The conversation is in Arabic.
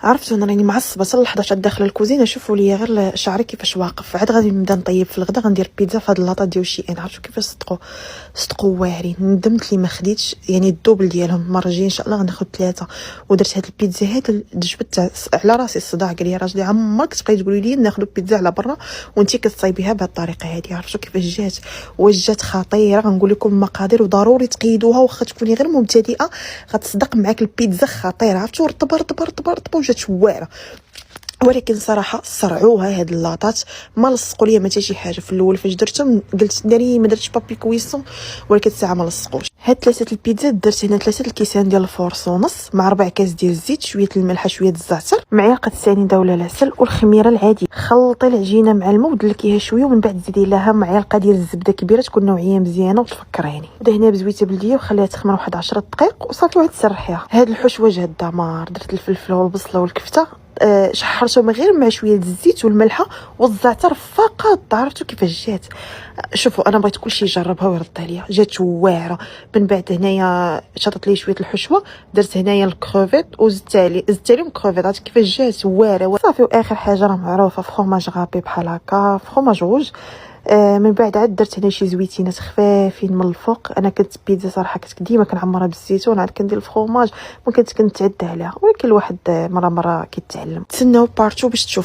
عرفتوا انا راني معصبه حتى لحظه داخله الكوزينه. شوفوا لي غير شعري كيفاش واقف. عاد غادي نبدا نطيب في الغدا، غندير بيتزا في هاد اللاطه ديال شي ان. عرفتوا كيفاش صدقوا واعرين. ندمت لي ما خديتش يعني الدوبل ديالهم. المره الجايه ان شاء الله غناخذ 3. ودرت هاد البيتزا هاد جبت على راسي الصداع. قال لي راجلي عمرك تبقاي تقولي لي ناخذ بيتزا على برا وانتي كتصايبيها بهاد الطريقه هادي. عرفتوا كيفاش جات؟ واش جات خطيره. غنقول لكم المقادير وضروري تقيدوها واخا تكوني غير مبتدئه. غتصدق معاك البيتزا خطيره. عرفتوا رطبه رطبه رطبه رطبه وجات شواعره. ولكن صراحه صرعوها هاد اللاطات. ما لصقوا لي ما حتى شي حاجه في الاول. فاش درتهم قلت داري ما درتش بابي كويسون، ولكن الساعه ما لصقوش. هاد 3 البيتزا درت هنا 3 الكيسان ديال الفورص ونص مع 4 كاس ديال الزيت، شويه الملح شويه الزعتر، معلقه سنيده ولا العسل والخميره العاديه. خلطي العجينه مع الماء ودلكيها شويه ومن بعد زيدي لها معلقه ديال الزبده كبيره تكون نوعيه مزيانه وتفكريني. دهنيها بزويته بلديه وخليها تخمر واحد 10 دقائق وصافي وعاد تسرحيها. هاد الحشوه جا الدمار. درت الفلفل والبصله والكفته، شحرتهم غير مع شويه الزيت والملحه والزعتر فقط. عرفتوا كيفاش جات؟ شوفوا انا بغيت كلشي يجربها ويرد عليا. جات واعره. من بعد هنايا شطت لي شويه الحشوه، درت هنايا الكروفيت وزدت عليهم كروفيت. عرفتوا كيفاش جات واعره صافي. واخر حاجه راه معروفه فخوماج غابي بحال هكا، فخوماج روج. من بعد عاد درت هنا شي زويتينات خفافين من الفوق. انا كنت بيتزا صراحه كنت ديما كنعمرها بالزيتون، عاد كندير الفرماج ما كنت كنتعدى عليها، ولكن الواحد مره كيتعلم. تسناو بارتو باش تشوفوا